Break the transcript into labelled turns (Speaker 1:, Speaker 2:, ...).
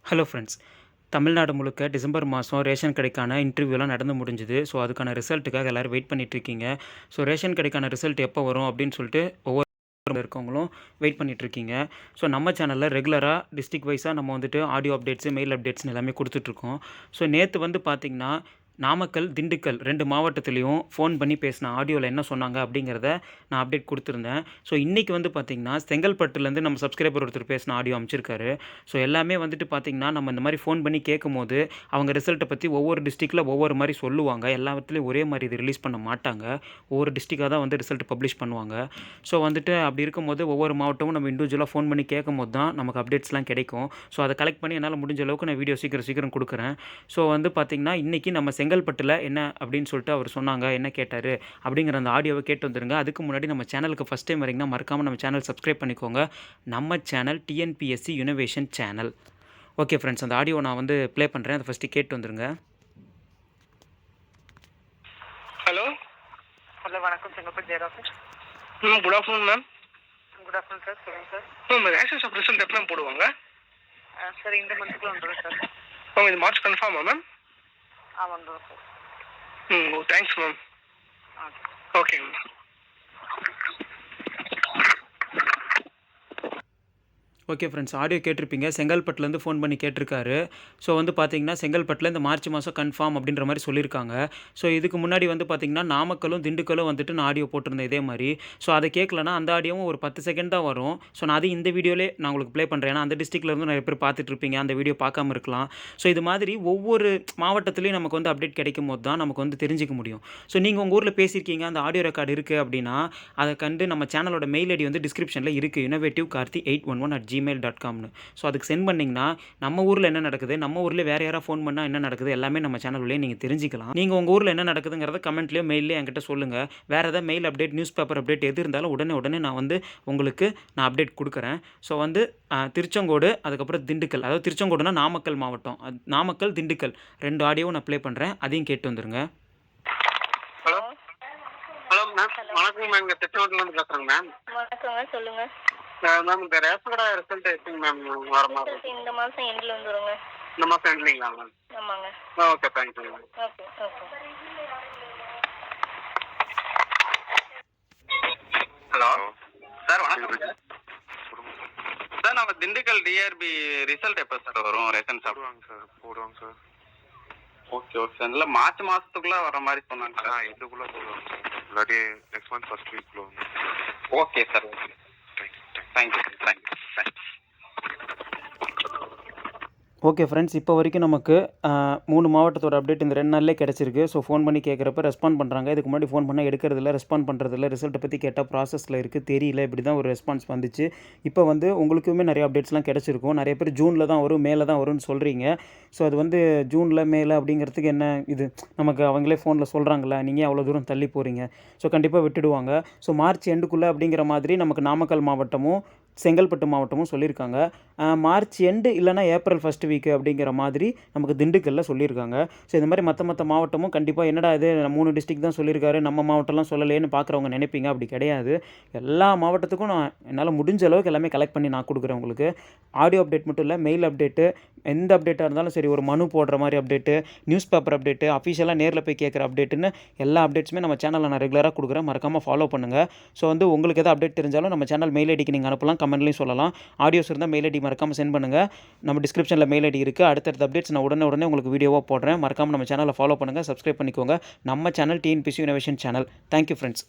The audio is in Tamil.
Speaker 1: Hello friends. தமிழ்நாடு முழுக்க டிசம்பர் மாதம் ரேஷன் கடைக்கான இன்டர்வியூலாம் நடந்து முடிஞ்சுது. ஸோ அதுக்கான ரிசல்ட்டுக்காக எல்லோரும் வெயிட் பண்ணிகிட்ருக்கீங்க. ஸோ ரேஷன் கடைக்கான ரிசல்ட் எப்போ வரும் அப்படின்னு சொல்லிட்டு ஒவ்வொரு இருக்கவங்களும் வெயிட் பண்ணிகிட்ருக்கீங்க. ஸோ நம்ம சேனலில் ரெகுலராக டிஸ்ட்ரிக்ட் வைஸாக நம்ம வந்துட்டு ஆடியோ அப்டேட்ஸு, மெயில் அப்டேட்ஸ்னு எல்லாமே கொடுத்துட்ருக்கோம். ஸோ நேற்று வந்து பார்த்திங்கன்னா நாமக்கல், திண்டுக்கல் 2 மாவட்டத்துலேயும் ஃபோன் பண்ணி பேசின ஆடியோவில் என்ன சொன்னாங்க அப்படிங்கிறத நான் அப்டேட் கொடுத்துருந்தேன். ஸோ இன்றைக்கி வந்து பார்த்திங்கன்னா செங்கல்பட்டுலேருந்து நம்ம சப்ஸ்கிரைபர் ஒருத்தர் பேசின ஆடியோ அமைச்சிருக்காரு. ஸோ எல்லாமே வந்துட்டு பார்த்திங்கன்னா நம்ம இந்த மாதிரி ஃபோன் பண்ணி கேட்கும்போது அவங்க ரிசல்ட்டை பற்றி ஒவ்வொரு டிஸ்ட்ரிக்டில் ஒவ்வொரு மாதிரி சொல்லுவாங்க. எல்லாத்துலேயும் ஒரே மாதிரி இது ரிலீஸ் பண்ண மாட்டாங்க. ஒவ்வொரு டிஸ்ட்ரிக்டாக தான் வந்து ரிசல்ட் பப்ளிஷ் பண்ணுவாங்க. ஸோ வந்துட்டு அப்படி இருக்கும்போது ஒவ்வொரு மாவட்டமும் நம்ம இண்டிவிஜுவலாக ஃபோன் பண்ணி கேட்கும்போது தான் நமக்கு அப்டேட்ஸ்லாம் கிடைக்கும். ஸோ அதை கலெக்ட் பண்ணி என்னால் முடிஞ்ச அளவுக்கு நான் வீடியோ சீக்கிரம் கொடுக்குறேன். ஸோ வந்து பார்த்திங்கன்னா இன்றைக்கி நம்ம செங்கல்பட்டில் என்ன அப்படின்னு சொல்லிட்டு அவர் சொன்னாங்க, என்ன கேட்டார் அப்படிங்கிற அந்த ஆடியோவை கேட்டு வந்துருங்க. அதுக்கு முன்னாடி நம்ம சேனலுக்கு ஃபஸ்ட் டைம் வரீங்கன்னா மறக்காமல் நம்ம சேனல் சப்ஸ்கிரைப் பண்ணிக்கோங்க. நம்ம சேனல் டிஎன்பிஎஸ்சி யுனோவேஷன் சேனல். ஓகே ஃப்ரெண்ட்ஸ், அந்த ஆடியோ நான் வந்து ப்ளே பண்ணுறேன். அதை ஃபஸ்ட்டு கேட்டு வந்துருங்க.
Speaker 2: ஹலோ
Speaker 3: ஹலோ, வணக்கம். Chengalpattu Jayaraj.
Speaker 2: Good afternoon ma'am.
Speaker 3: Good afternoon sir. சொல்லுங்கள் sir.
Speaker 2: Ma'am ration shop result எப்போ மேம் போடுவாங்க?
Speaker 3: சார் இந்த மந்த்துக்குள்ள வந்துடும் சார்.
Speaker 2: மேம் இது மார்ச் கன்ஃபார்மா மேம்?
Speaker 3: வந்துடும் sir.
Speaker 2: Thanks ma'am. Okay ma'am.
Speaker 1: Okay friends, audio கேட்டிருப்பீங்க. செங்கல்பட்டுலேருந்து ஃபோன் பண்ணி கேட்டிருக்காரு. ஸோ வந்து பார்த்திங்கன்னா செங்கல்பட்டில் இந்த மார்ச் மாதம் கன்ஃபார்ம் அப்படின்ற மாதிரி சொல்லியிருக்காங்க. ஸோ இதுக்கு முன்னாடி வந்து பார்த்திங்கன்னா நாமக்கலும் திண்டுக்கலும் வந்துட்டு நான் ஆடியோ போட்டிருந்தேன் இதே மாதிரி. ஸோ அதை கேட்கலன்னா அந்த ஆடியோவும் ஒரு 10 செகண்ட் தான் வரும். ஸோ நான் அது இந்த வீடியோலே நான் உங்களுக்கு ப்ளே பண்ணுறேன். ஏன்னா அந்த டிஸ்ட்ரிக்ட்லேருந்து நிறைய பேர் பார்த்துட்ருப்பீங்க, அந்த வீடியோ பார்க்காம இருக்கலாம். ஸோ இது மாதிரி ஒவ்வொரு மாவட்டத்துலேயும் நமக்கு வந்து அப்டேட் கிடைக்கும் போது தான் நமக்கு வந்து தெரிஞ்சிக்க முடியும். ஸோ நீங்கள் உங்கள் ஊரில் பேசியிருக்கீங்க, அந்த ஆடியோ ரெக்கார்டு இருக்குது அப்படின்னா அதை கண்டு நம்ம சேனலோட மெயில் ஐடி வந்து டிஸ்கிரிப்ஷனில் இருக்குது, innovativkarthi811@gmail.com. ஸோ அதுக்கு சென்ட் பண்ணிங்கன்னா நம்ம ஊரில் என்ன நடக்குது, நம்ம ஊரில் வேறு யாராவது ஃபோன் பண்ணால் என்ன நடக்குது எல்லாமே நம்ம சேனல்லேயே நீங்கள் தெரிஞ்சிக்கலாம். நீங்கள் உங்கள் ஊரில் என்ன நடக்குதுங்கிறத கமெண்ட்லேயோ மெயிலே என்கிட்ட சொல்லுங்கள். வேறு ஏதாவது mail update, news paper update எது இருந்தாலும் உடனே நான் வந்து உங்களுக்கு நான் அப்டேட் கொடுக்குறேன். ஸோ வந்து திருச்செங்கோடு, அதுக்கப்புறம் திண்டுக்கல், அதாவது திருச்செங்கோடுனா நாமக்கல் மாவட்டம், நாமக்கல் திண்டுக்கல் 2 ஆடியோவும் நான் ப்ளே பண்ணுறேன். அதையும் கேட்டு வந்துருங்க.
Speaker 2: Hello hello ma'am. வணக்கம் மேம். இங்கே திருச்செங்கோட்டிலேருந்து பேசுகிறேங்க மேம்.
Speaker 3: வணக்கங்க, சொல்லுங்கள்.
Speaker 2: மேம் இந்த ரேஷன் கடை ரிசல்ட் எப்படிங்க மேம் வர மாதிரி?
Speaker 3: இந்த மாதம் எண்டில் வந்துடுங்க.
Speaker 2: இந்த மாதம் எண்ட்லிங்களா மேம்?
Speaker 3: ஆமாங்க.
Speaker 2: Okay, thank you ma'am.
Speaker 3: Okay.
Speaker 2: Hello sir, வணக்கம் சார். சார் நம்ம திண்டுக்கல் டிஆர்பி ரிசல்ட் எப்போ சார் வரும்? ரேஷன் ஷாப்
Speaker 4: போடுவாங்க சார்.
Speaker 2: Okay sir. இல்லை மார்ச் மாதத்துக்குள்ளே வர மாதிரி சொன்னாங்க சார்.
Speaker 4: இதுக்குள்ளே போடுவாங்க சார். இல்லாட்டி நெக்ஸ்ட் மந்த் ஃபர்ஸ்ட் வீக்ல வந்து.
Speaker 2: Okay sir. Okay, thank you.
Speaker 1: Okay friends, இப்போ வரைக்கும் நமக்கு 3 மாவட்டத்தோட அப்டேட் இந்த 2 நாள்லேயே கிடச்சிருக்கு. ஸோ ஃபோன் பண்ணி கேட்குறப்ப ரெஸ்பாண்ட் பண்ணுறாங்க. இதுக்கு முன்னாடி ஃபோன் பண்ணால் எடுக்கிறதில்ல, ரெஸ்பாண்ட் பண்ணுறதில்ல. ரிசல்ட்டை பற்றி கேட்டால் ப்ராசஸில் இருக்குது, தெரியல, இப்படி தான் ஒரு ரெஸ்பான்ஸ் வந்துச்சு. இப்போ வந்து உங்களுக்குமே நிறைய அப்டேட்ஸ்லாம் கிடச்சிருக்கும். நிறைய பேர் ஜூனில் தான் வரும், மேலே தான் வரும்னு சொல்கிறீங்க. ஸோ அது வந்து ஜூனில் மேலே அப்படிங்கிறதுக்கு என்ன இது நமக்கு அவங்களே ஃபோனில் சொல்கிறாங்களா, நீங்கள் அவ்வளோ தூரம் தள்ளி போகிறீங்க. ஸோ கண்டிப்பாக விட்டுடுவாங்க. ஸோ மார்ச் எண்டுக்குள்ளே அப்படிங்கிற மாதிரி நமக்கு நாமக்கல் மாவட்டமும் செங்கல்பட்டு மாவட்டமும் சொல்லியிருக்காங்க. மார்ச் எண்டு இல்லைனா ஏப்ரல் ஃபர்ஸ்ட் வீக்கு அப்படிங்கிற மாதிரி நமக்கு திண்டுக்கல்லில் சொல்லியிருக்காங்க. ஸோ இந்த மாதிரி மற்ற மாவட்டமும் கண்டிப்பாக என்னடா இது 3 டிஸ்ட்ரிக்ட் தான் சொல்லியிருக்காரு, நம்ம மாவட்டம்லாம் சொல்லலேன்னு பார்க்குறவங்க நினைப்பீங்க. அப்படி கிடையாது. எல்லா மாவட்டத்துக்கும் நான் என்னால் முடிஞ்ச அளவுக்கு எல்லாமே கலெக்ட் பண்ணி நான் கொடுக்குறேன் உங்களுக்கு. ஆடியோ அப்டேட் மட்டும் இல்லை, மெயில் அப்டேட்டு, எந்த அப்டேட்டாக இருந்தாலும் சரி, ஒரு மனு போடுற மாதிரி அப்டேட்டு, நியூஸ் பேப்பர் அப்டேட்டு, அஃபிஷியலாக நேரில் போய் கேட்குற அப்டேட்டுன்னு எல்லா அப்டேட்ஸுமே நம்ம சேனலில் நான் ரெகுலராக கொடுக்குறேன். மறக்காமல் ஃபாலோ பண்ணுங்கள். ஸோ வந்து உங்களுக்கு எதாவது அப்டேட் தெரிஞ்சாலும் நம்ம சேனல் மெயில் ஐடிக்கு நீங்கள் அனுப்பலாம், கமெண்ட்லையும் சொல்லலாம். ஆடியோஸ் இருந்தால் மெயில் ஐடி மறக்காமல் சென்ட் பண்ணுங்கள். நம்ம டிஸ்கிரிப்ஷனில் மெயில் ஐடி இருக்குது. அடுத்தடுத்த அப்டேட்ஸ் நான் உடனே உங்களுக்கு வீடியோவாக போடுறேன். மறக்காமல் நம்ம சேனலை ஃபாலோ பண்ணுங்கள், சப்ஸ்கிரைப் பண்ணிக்கோங்க. நம்ம சேனல் டிஎன்பிஎஸ்சி யுனோவேஷன் சேனல். Thank you friends.